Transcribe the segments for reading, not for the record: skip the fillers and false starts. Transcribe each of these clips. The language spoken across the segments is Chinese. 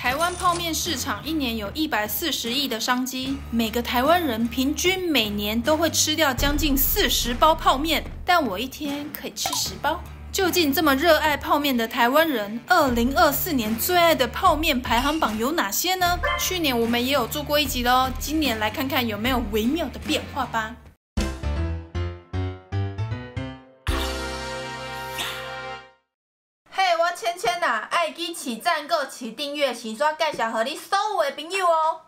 台湾泡面市场一年有140亿的商机，每个台湾人平均每年都会吃掉将近40包泡面，但我一天可以吃10包。究竟这么热爱泡面的台湾人，2024年最爱的泡面排行榜有哪些呢？去年我们也有做过一集咯，今年来看看有没有微妙的变化吧。我芊芊呐，爱记起赞、搁起订阅，是煞介绍给你所有的朋友哦。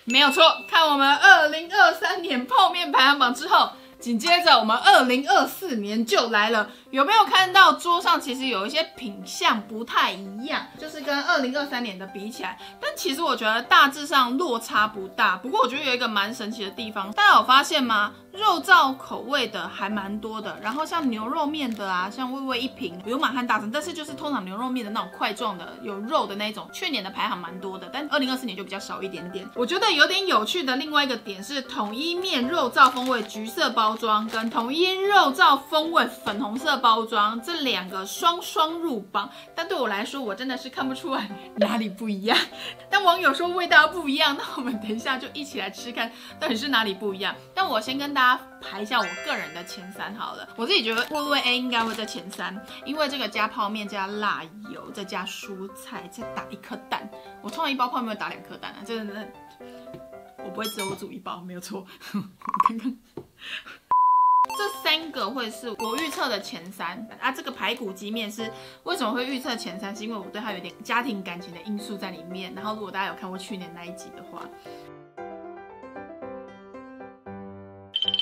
没有错，看我们2023年泡面排行榜之后，紧接着我们2024年就来了。有没有看到桌上其实有一些品项不太一样，就是跟2023年的比起来，但其实我觉得大致上落差不大。不过我觉得有一个蛮神奇的地方，大家有发现吗？肉燥口味的还蛮多的，然后像牛肉面的啊，像味味一瓶有满汉大神，但是就是通常牛肉面的那种块状的有肉的那种，去年的排行蛮多的，但2024年就比较少一点点。我觉得有点有趣的另外一个点是统一面肉燥风味橘色包装跟统一肉燥风味粉红色包装这两个双入榜，但对我来说我真的是看不出来哪里不一样。但网友说味道不一样，那我们等一下就一起来吃看到底是哪里不一样。但我先跟大家排一下我个人的前3好了，我自己觉得味味 A 应该会在前3，因为这个加泡面加辣油再加蔬菜再打1颗蛋，我通常一包泡面会打2颗蛋啊，真的我不会只有煮1包，没有错。我看看。这3个会是我预测的前3啊。这个排骨鸡面是为什么会预测前3？是因为我对它有点家庭感情的因素在里面。然后如果大家有看过去年那一集的话，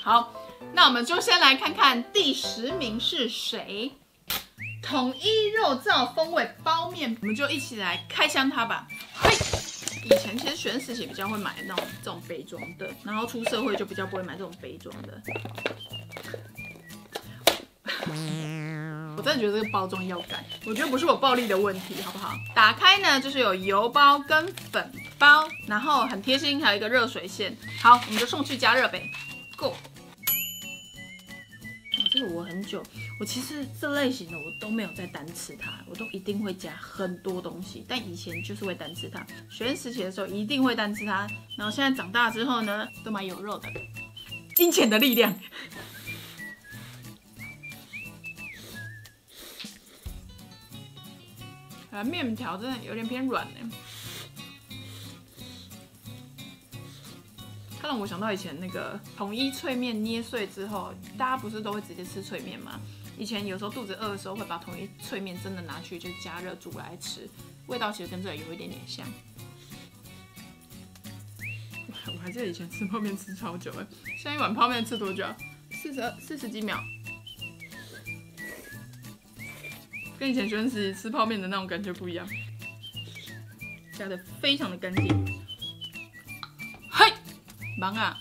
好，那我们就先来看看第10名是谁。统一肉燥风味包面，我们就一起来开箱它吧。嘿，以前其实学生时期比较会买那种这种杯装的，然后出社会就比较不会买这种杯装的。我真的觉得这个包装要改，我觉得不是我暴力的问题，好不好？打开呢，就是有油包跟粉包，然后很贴心，还有一个热水线。好，我们就送去加热呗 ，Go。这个我很久，我其实这类型的我都没有在单吃它，我都一定会加很多东西，但以前就是会单吃它。学生时期的时候一定会单吃它，然后现在长大之后呢，都买有肉的。金钱的力量。面条真的有点偏软呢，它让我想到以前那个统一脆面捏碎之后，大家不是都会直接吃脆面吗？以前有时候肚子饿的时候，会把统一脆面真的拿去就加热煮来吃，味道其实跟这个有一点点像。我还记得以前吃泡面吃超久哎，现在一碗泡面吃多久？40几秒。跟以前学生时期吃泡面的那种感觉不一样，加的非常的干净。嘿，忙啊，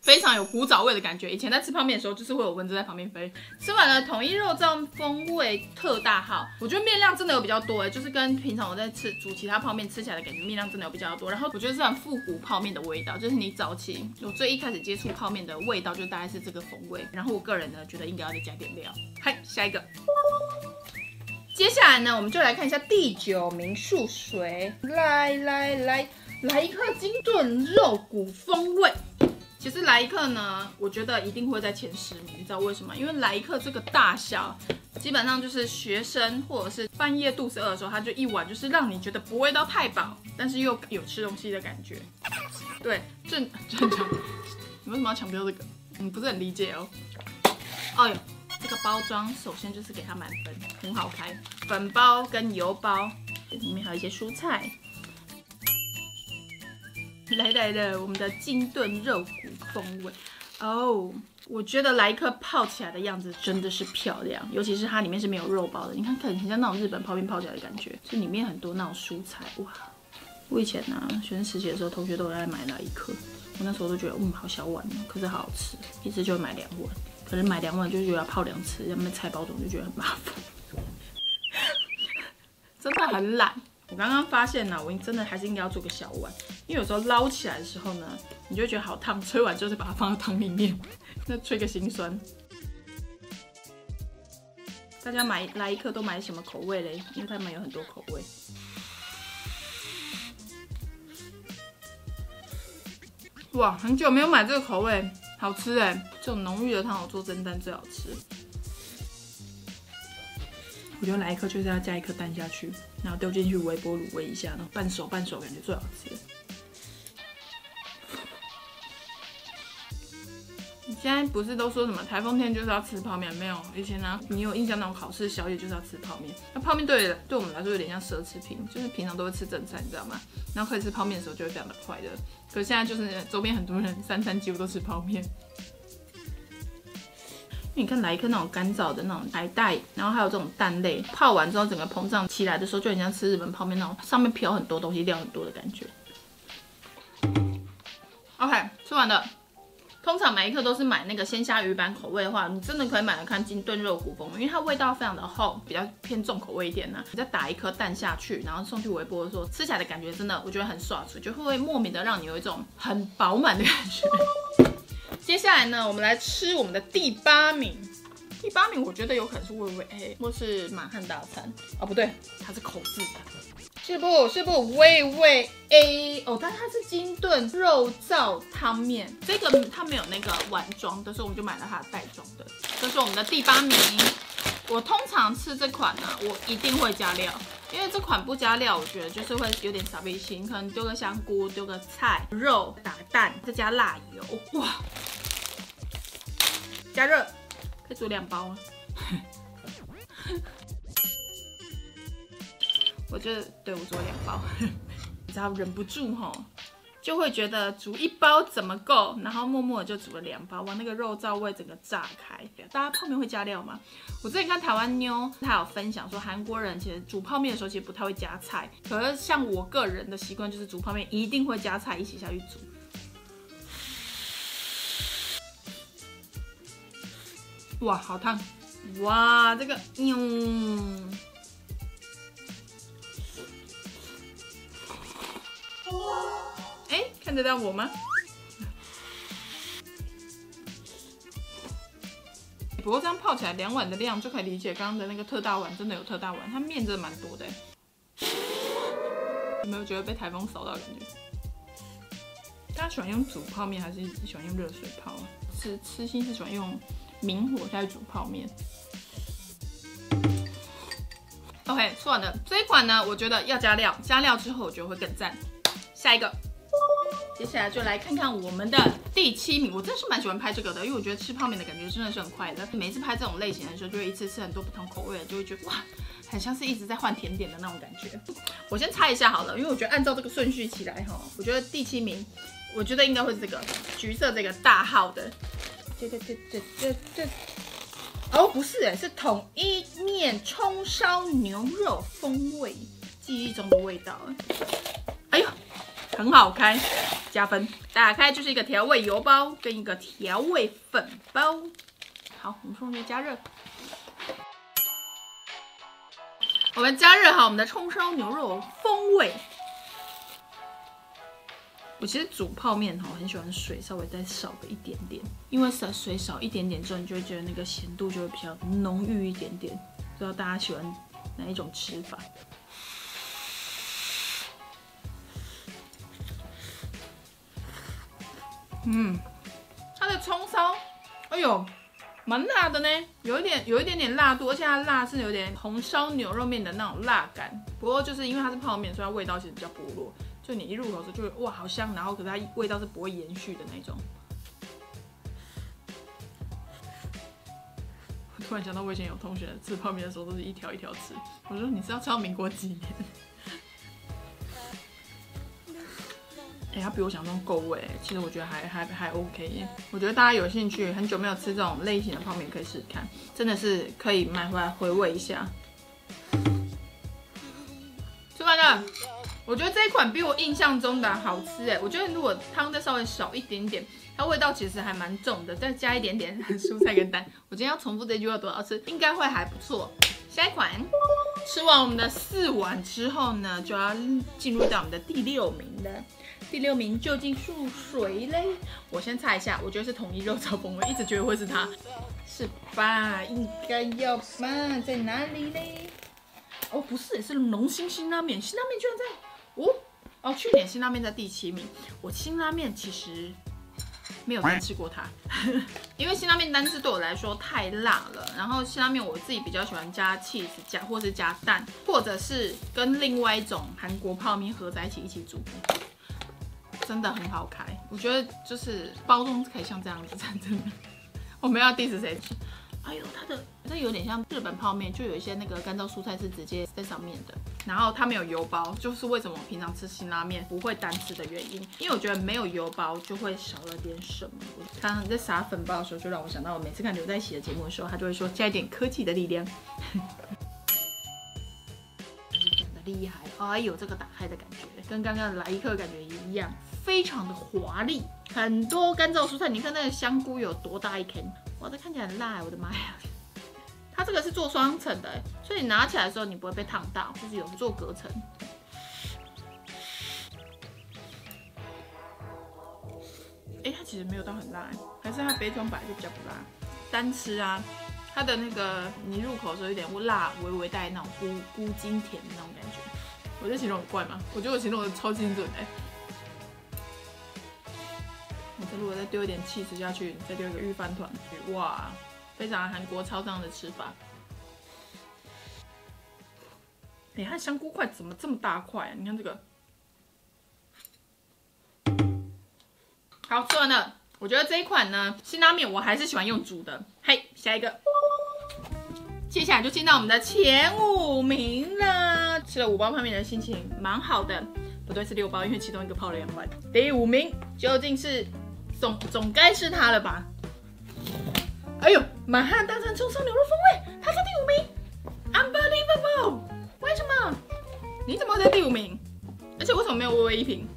非常有古早味的感觉。以前在吃泡面的时候，就是会有蚊子在旁边飞。吃完了统一肉燥风味特大号，我觉得面量真的有比较多就是跟平常我在煮其他泡面吃起来的感觉，面量真的有比较多。然后我觉得是很复古泡面的味道，就是你早期我最一开始接触泡面的味道，就大概是这个风味。然后我个人呢，觉得应该要再加点料。嗨，下一个。接下来呢，我们就来看一下第9名素水，来一克金炖肉骨风味。其实来一克呢，我觉得一定会在前10名，你知道为什么？因为来一克这个大小，基本上就是学生或者是半夜肚子饿的时候，它就一碗，就是让你觉得不会到太饱，但是又有吃东西的感觉。对，正常。你为什么要强调这个？你不是很理解哦。哎呦。这个包装首先就是给它满分，很好开，粉包跟油包，里面还有一些蔬菜。来了，我们的金炖肉骨风味哦，我觉得来一克泡起来的样子真的是漂亮，尤其是它里面是没有肉包的，你看很像那种日本泡面泡起来的感觉，就里面很多那种蔬菜，哇！我以前学生时期的时候，同学都有在买来一克，我那时候都觉得好小碗哦，可是好好吃，一次就会买2碗。可能买2碗就觉得要泡2次，要么菜包装就觉得很麻烦，真的很懒。我刚刚发现我真的还是应该要做个小碗，因为有时候捞起来的时候呢，你就会觉得好烫，吹完之后再把它放到汤里面，那吹个心酸。大家来一克都买什么口味嘞？因为他们有很多口味。哇，很久没有买这个口味，好吃哎！这种浓郁的汤，我做蒸蛋最好吃。我觉得来一颗就是要加一颗蛋下去，然后丢进去微波炉煨一下，然后半熟半熟，感觉最好吃。你现在不是都说什么台风天就是要吃泡面？没有，以前呢，你有印象那种考试宵夜就是要吃泡面。那泡面对我们来说有点像奢侈品，就是平常都会吃正餐，你知道吗？然后可以吃泡面的时候就会非常的快乐。可是现在就是周边很多人三餐几乎都吃泡面。你看来一颗那种干燥的那种海带，然后还有这种蛋类，泡完之后整个膨胀起来的时候，就很像吃日本泡面那种，上面飘很多东西，料很多的感觉。OK， 吃完了。通常每一颗都是买那个鲜虾鱼板口味的话，你真的可以买来看金炖肉骨风，因为它味道非常的厚，比较偏重口味一点呢。你再打一颗蛋下去，然后送去微波的时候，吃起来的感觉真的，我觉得很爽脆，就会莫名的让你有一种很饱满的感觉。接下来呢，我们来吃我们的第8名。第8名我觉得有可能是味味 A 或是满汉大餐哦，不对，它是口字的。是不味味 A 哦，但它是金炖肉燥汤面，这个它没有那个碗装的，所以我们就买了它的袋装的。这是我们的第8名。我通常吃这款呢，我一定会加料，因为这款不加料，我觉得就是会有点傻逼心，可能丢个香菇，丢个菜、肉，打个蛋，再加辣油，哇！加热，可以煮2包啊。我觉得对我做2包，你知道忍不住吼，就会觉得煮1包怎么够，然后默默的就煮了2包，哇，那个肉燥味整个炸开。大家泡面会加料吗？我之前看台湾妞，她有分享说韩国人其实煮泡面的时候其实不太会加菜，可是像我个人的习惯就是煮泡面一定会加菜一起下去煮。哇，好烫！哇，这个看得到我吗？不过这样泡起来2碗的量就可以理解刚刚的那个特大碗真的有特大碗，它面真的蛮多的。有没有觉得被台风扫到的感觉？大家喜欢用煮泡面还是喜欢用热水泡啊？吃心是喜欢用明火下去煮泡面。OK， 吃完了这一款呢，我觉得要加料，加料之后我觉得会更赞。下一个。接下来就来看看我们的第7名，我真的是蛮喜欢拍这个的，因为我觉得吃泡面的感觉真的是很快乐。每次拍这种类型的时候，就会一次吃很多不同口味的，就会觉得哇，很像是一直在换甜点的那种感觉。我先猜一下好了，因为我觉得按照这个顺序起来哈，我觉得第7名，我觉得应该会是这个橘色这个大号的。哦，不是是统一面葱烧牛肉风味，记忆中的味道。哎呦！很好开，加分。打开就是一个调味油包跟一个调味粉包。好，我们送去加热。我们加热好我们的葱烧牛肉风味。我其实煮泡面哈，很喜欢水稍微再少个一点点，因为水少一点点之后，你就会觉得那个咸度就会比较浓郁一点点。不知道大家喜欢哪一种吃法？它的葱烧，哎呦，蛮辣的呢，有一点点辣度，而且它辣是有点红烧牛肉面的那种辣感。不过就是因为它是泡面，所以它味道其实比较薄弱，就你一入口的时候就会哇好香，然后可是它味道是不会延续的那种。我突然想到，我以前有同学吃泡面的时候都是一条一条吃，我说你是要吃到民国几年？它比我想中够味，其实我觉得还 OK。我觉得大家有兴趣，很久没有吃这种类型的泡面，可以试试看，真的是可以买回来回味一下。吃完了，我觉得这一款比我印象中的好吃我觉得如果汤再稍微少一点点，它味道其实还蛮重的，再加一点点蔬菜跟蛋。我今天要重复这句话多少次，应该会还不错。下一款，吃完我们的4碗之后呢，就要进入到我们的第6名了。第6名究竟是谁嘞？我先猜一下，我觉得是统一肉燥风味，一直觉得会是它，是吧？应该要吧？在哪里嘞？哦，不是，是农心辛拉面，辛拉面居然在哦，去年辛拉面在第7名。我辛拉面其实没有单吃过它，因为辛拉面单吃对我来说太辣了。然后辛拉面我自己比较喜欢加 cheese 或是加蛋，或者是跟另外一种韩国泡面合在一起煮，真的很好开。我觉得就是包装可以像这样子，真的。我们要 diss 谁？哎呦，它有点像日本泡面，就有一些那个干燥蔬菜是直接在上面的，然后它没有油包，就是为什么我平常吃辛拉面不会单吃的原因，因为我觉得没有油包就会少了点什么。刚刚在撒粉包的时候，就让我想到我每次看刘在熙的节目的时候，他就会说加一点科技的力量，真的厉害！哎呦，这个打开的感觉跟刚刚的来一克感觉一样，非常的华丽，很多干燥蔬菜，你看那个香菇有多大一根。哇，这看起来很辣，我的妈呀！它这个是做双层的，所以你拿起来的时候你不会被烫到，就是有做隔层。它其实没有到很辣，还是它杯装本来就比较不辣。单吃啊，它的那个你入口的时候有点辣，微微带那种菇精甜的那种感觉。我这形容很怪吗？我觉得我形容的超精准的。如果再丢一点cheese下去，再丢一个御饭团，哇，非常韩国超商的吃法。它香菇块怎么这么大块啊？你看这个。好，吃完了。我觉得这一款呢，辛拉面我还是喜欢用煮的。嘿，下一个，接下来就进到我们的前5名了。吃了5包泡面的心情蛮好的，不对，是6包，因为其中一个泡了2碗。第5名究竟是？总该是它了吧？哎呦，满汉大餐葱烧牛肉风味，它是第5名 ，unbelievable！ 为什么？你怎么会在第5名？而且为什么没有微微一评？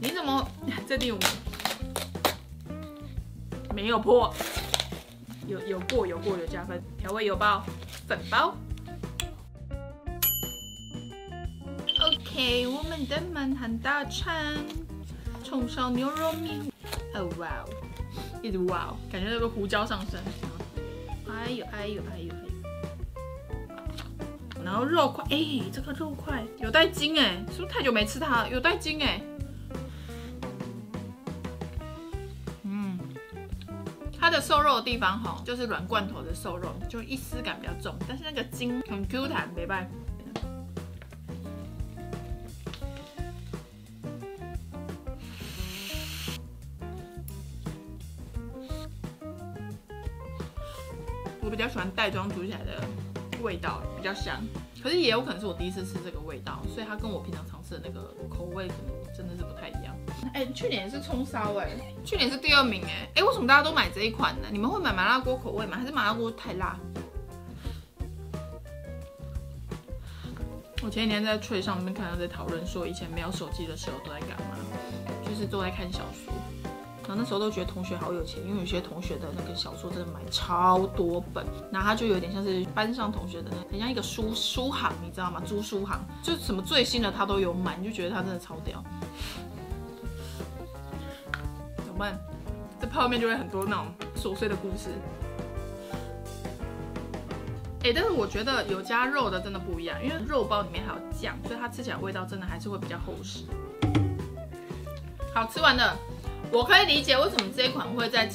你怎么在第5名？没有破，有过有加分。调味油包、粉包。OK， 我们的满汉大餐。葱烧牛肉面，哦哇哦，一直哇哦，感觉那个胡椒上升。哎呦，然后肉块，这个肉块有带筋是不是太久没吃它了？有带筋它的瘦肉的地方就是软罐头的瘦肉，就一丝感比较重，但是那个筋很 Q 弹，没办法。我比较喜欢袋装煮起来的味道，比较香。可是也有可能是我第一次吃这个味道，所以它跟我平常常吃的那个口味可能真的是不太一样。去年也是葱烧去年是第2名为什么大家都买这一款呢？你们会买麻辣锅口味吗？还是麻辣锅太辣？我前几天在Twitter上面看到在讨论说，以前没有手机的时候都在干嘛？就是都在看小说。然后那时候都觉得同学好有钱，因为有些同学的那个小说真的买超多本，然后他就有点像是班上同学的很像一个书行，你知道吗？租书行，就什么最新的他都有买，你就觉得他真的超屌。怎么办？这泡面就会很多那种琐碎的故事。但是我觉得有加肉的真的不一样，因为肉包里面还有酱，所以它吃起来味道真的还是会比较厚实。好，吃完了。我可以理解为什么这一款会在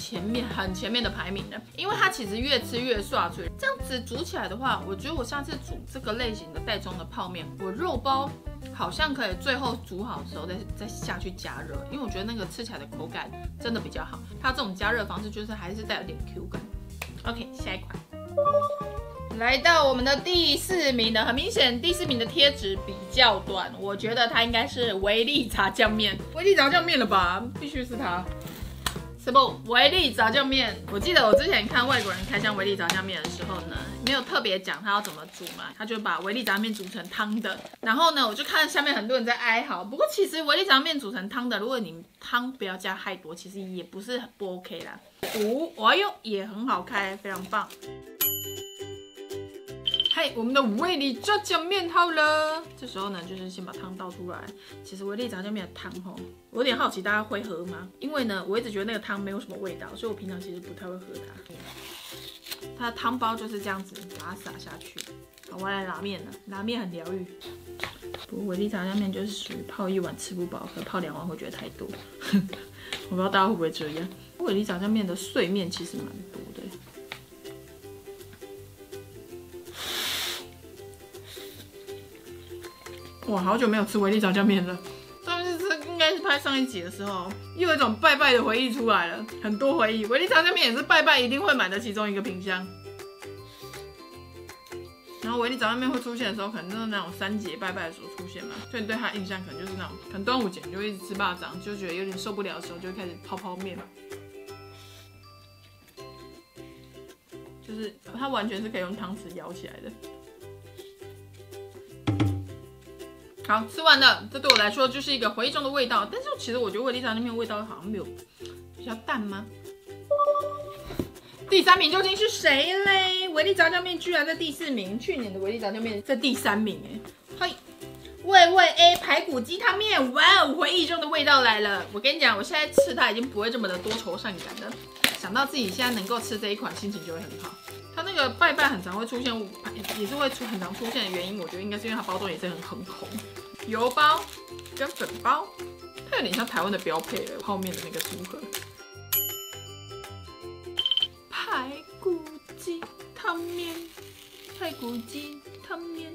很前面的排名的，因为它其实越吃越刷嘴。这样子煮起来的话，我觉得我下次煮这个类型的袋装的泡面，我肉包好像可以最后煮好的时候再下去加热，因为我觉得那个吃起来的口感真的比较好。它这种加热方式就是还是带有点 Q 感。OK， 下一款。来到我们的第4名的，很明显第4名的贴纸比较短，我觉得它应该是维力炸酱面，维力炸酱面了吧？必须是它。什么维力炸酱面？我记得我之前看外国人开箱维力炸酱面的时候呢，没有特别讲他要怎么煮嘛，他就把维力炸酱面煮成汤的。然后呢，我就看下面很多人在哀嚎。不过其实维力炸酱面煮成汤的，如果你汤不要加太多，其实也不是不 OK 啦。哎呦，也很好开，非常棒。嘿，我们的维力炸酱面好了。这时候呢，就是先把汤倒出来。其实维力炸酱面的汤我有点好奇大家会喝吗？因为呢，我一直觉得那个汤没有什么味道，所以我平常其实不太会喝它。它的汤包就是这样子，把它撒下去。好，我来拉面了，拉面很疗愈。不过维力炸酱面就是属于泡一碗吃不饱，可泡2碗会觉得太多。我不知道大家会不会这样。维力炸酱面的碎面其实蛮多的。哇，好久没有吃维力炸酱面了。上次吃应该是拍上一集的时候，又有一种拜拜的回忆出来了，很多回忆。维力炸酱面也是拜拜一定会买的其中一个品项。然后维力炸酱面会出现的时候，可能就是那种3节拜拜的时候出现嘛，所以你对它的印象可能就是那种，可能端午节你就会一直吃霸掌，就觉得有点受不了的时候，就会开始泡面。就是它完全是可以用汤匙舀起来的。好，吃完了，这对我来说就是一个回忆中的味道。但是其实我觉得维力炸酱面味道好像没有比较淡吗？第3名究竟是谁嘞？维力炸酱面居然在第4名，去年的维力炸酱面在第3名哎。嘿，味味 A 排骨鸡汤面，哇哦，回忆中的味道来了。我跟你讲，我现在吃它已经不会这么的多愁善感了。想到自己现在能够吃这一款，心情就会很好。它那个拜拜很常会出现，也是会很常出现的原因，我觉得应该是因为它包装也是很红，油包跟粉包，它有点像台湾的标配了，泡面的那个组合。排骨鸡汤面，排骨鸡汤面，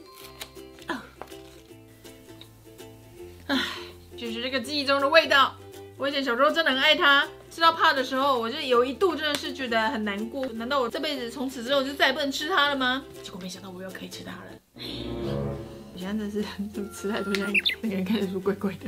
就是这个记忆中的味道。我以前小时候真的很爱它，吃到怕的时候，我就有一度真的是觉得很难过。难道我这辈子从此之后就再也不能吃它了吗？结果没想到我又可以吃它了。我现在真的是吃太多，现在那个人看得出怪怪的。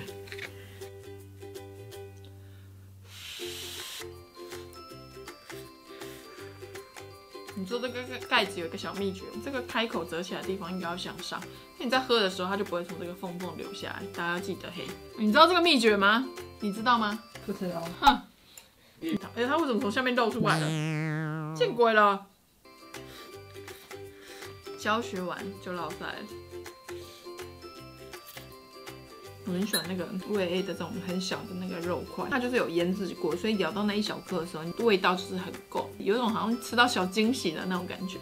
你做这个盖子有一个小秘诀，这个开口折起来的地方应该要向上，那你在喝的时候它就不会从这个缝流下来。大家要记得嘿，你知道这个秘诀吗？你知道吗？不知道。哼，它为什么从下面露出来了？见鬼了！教学完就落塞了。我很喜欢那个味 A 的这种很小的那个肉块，它就是有腌制过，所以咬到那一小颗的时候，味道就是很够，有一种好像吃到小惊喜的那种感觉。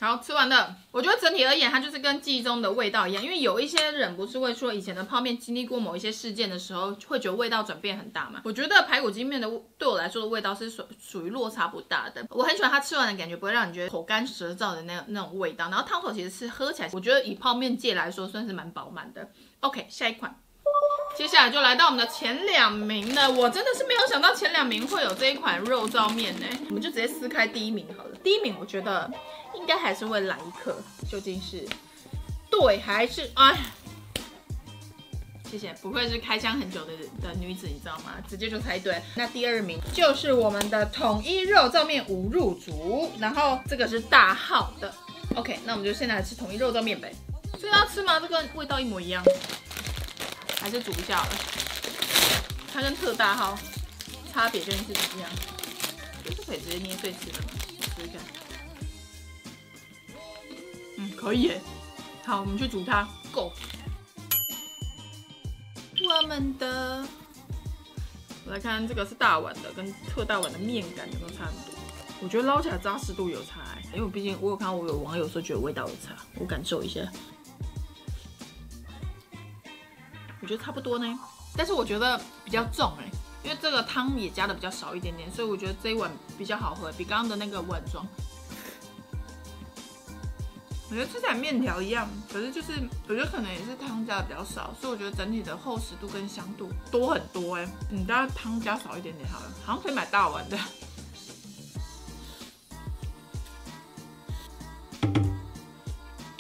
好，吃完了。我觉得整体而言，它就是跟记忆中的味道一样，因为有一些人不是会说以前的泡面经历过某一些事件的时候，会觉得味道转变很大嘛。我觉得排骨鸡面的对我来说的味道是属于落差不大的。我很喜欢它吃完的感觉，不会让你觉得口干舌燥的那种味道。然后汤头其实是喝起来，我觉得以泡面界来说算是蛮饱满的。OK， 下一款。接下来就来到我们的前2名了，我真的是没有想到前2名会有这一款肉燥面呢。我们就直接撕开第1名好了。第1名我觉得应该还是会来一克，究竟是对还是哎？谢谢，不愧是开箱很久的女子，你知道吗？直接就猜对。那第2名就是我们的统一肉燥面5入组，然后这个是大号的。OK， 那我们就现在来吃统一肉燥面呗。所以要吃吗？这个味道一模一样。还是煮一下好了，它跟特大号差别究竟是怎么样？就是可以直接捏碎吃的嘛，试试看。可以耶。好，我们去煮它 ，Go。我们的，我来看这个是大碗的，跟特大碗的面感有没有差很多？我觉得捞起来扎实度有差，因为毕竟我有看到我有网友说觉得味道有差，我感受一下。我觉得差不多呢，但是我觉得比较重因为这个汤也加的比较少一点点，所以我觉得这一碗比较好喝，比刚刚的那个碗装。我觉得吃起来面条一样，可是就是我觉得可能也是汤加的比较少，所以我觉得整体的厚实度跟香度多很多大概汤加少一点点好了，好像可以买大碗的。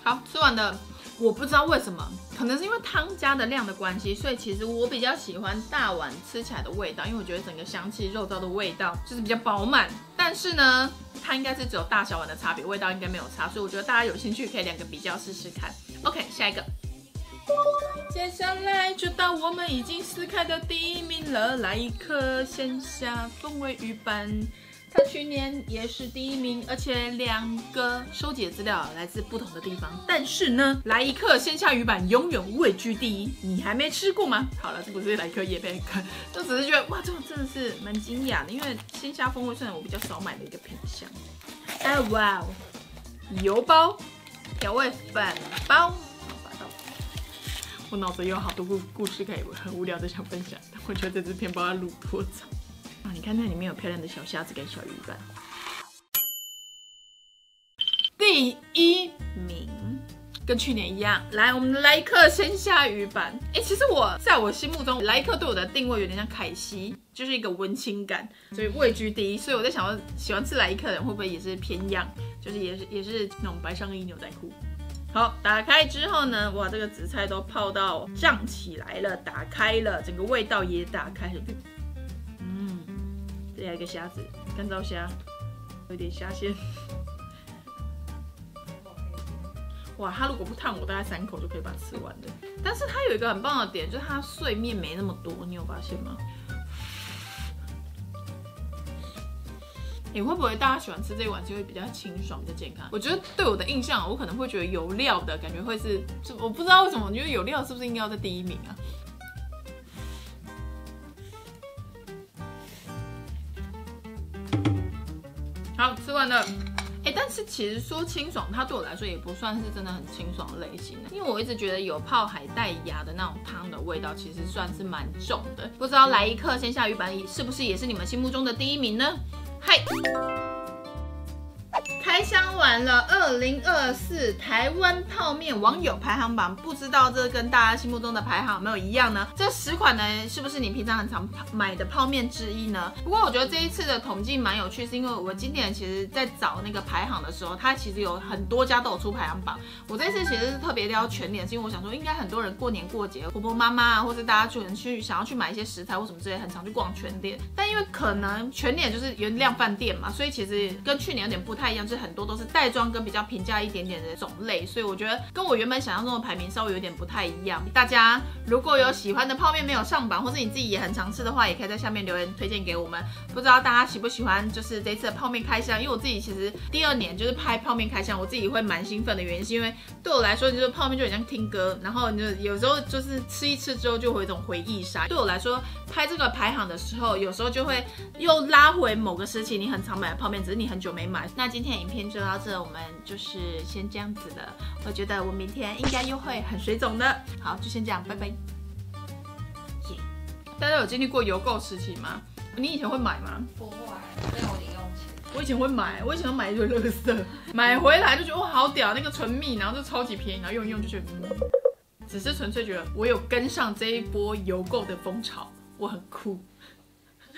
好，吃完了。我不知道为什么，可能是因为汤加的量的关系，所以其实我比较喜欢大碗吃起来的味道，因为我觉得整个香气、肉燥的味道就是比较饱满。但是呢，它应该是只有大小碗的差别，味道应该没有差，所以我觉得大家有兴趣可以2个比较试试看。OK， 下一个。接下来就到我们已经撕开的第1名了，来一颗鲜虾风味鱼板。它去年也是第1名，而且2个收集的资料来自不同的地方。但是呢，来一克鲜虾鱼板永远位居第1，你还没吃过吗？好了，这不是来克业配，就只是觉得哇，这种真的是蛮惊讶的，因为鲜虾风味算是我比较少买的一个品项。哇哦，油包调味粉包。我脑子有好多故事可以很无聊的想分享，但我觉得这支片包要卤多长啊！你看那里面有漂亮的小虾子跟小鱼干。第1名跟去年一样，来我们的莱克鲜虾鱼板。其实在我心目中，莱克对我的定位有点像凯西，就是一个文青感，所以位居第1。所以我在想，喜欢吃莱克的人会不会也是偏样，就是也是那种白上衣牛仔裤。好，打开之后呢，哇，这个紫菜都泡到胀起来了，打开了，整个味道也打开了。再来一个虾子，干燥虾，有点虾线。哇，它如果不烫我，大概3口就可以把它吃完的。但是它有一个很棒的点，就是它碎面没那么多，你有发现吗？会不会大家喜欢吃这一碗就会比较清爽、比较健康？我觉得对我的印象，我可能会觉得有料的感觉会是，我不知道为什么，我觉得有料是不是应该要在第1名啊？好，吃完了。但是其实说清爽，它对我来说也不算是真的很清爽的类型的，因为我一直觉得有泡海带芽的那种汤的味道，其实算是蛮重的。不知道莱克鲜虾鱼板是不是也是你们心目中的第1名呢？嗨！开箱完了2024台湾泡面网友排行榜，不知道这跟大家心目中的排行有没有一样呢？这10款呢，是不是你平常很常买的泡面之一呢？不过我觉得这一次的统计蛮有趣，是因为我今年其实在找那个排行的时候，它其实有很多家都有出排行榜。我这次其实是特别挑全联，是因为我想说，应该很多人过年过节，婆婆妈妈啊，或者大家想要去买一些食材或什么之类，很常去逛全联。但因为可能全联就是有量贩店嘛，所以其实跟去年有点不太一样，就是很多都是袋装跟比较平价一点点的种类，所以我觉得跟我原本想象中的排名稍微有点不太一样。大家如果有喜欢的泡面没有上榜，或是你自己也很常吃的话，也可以在下面留言推荐给我们。不知道大家喜不喜欢就是这次的泡面开箱？因为我自己其实第2年就是拍泡面开箱，我自己会蛮兴奋的原因是因为对我来说，就是泡面就很像听歌，然后你就有时候就是吃一吃之后就会有一种回忆杀。对我来说，拍这个排行的时候，有时候就会又拉回某个时期你很常买的泡面，只是你很久没买。那今天的影片就到这，我们就是先这样子了。我觉得我明天应该又会很水肿的。好，就先这样，拜拜。大家有经历过邮购时期吗？你以前会买吗？不会，没有零用钱。我以前会买，我以前都买一堆垃圾，买回来就觉得哇好屌，那个唇蜜，然后就超级便宜，然后用一用就觉得只是纯粹觉得我有跟上这一波邮购的风潮，我很酷。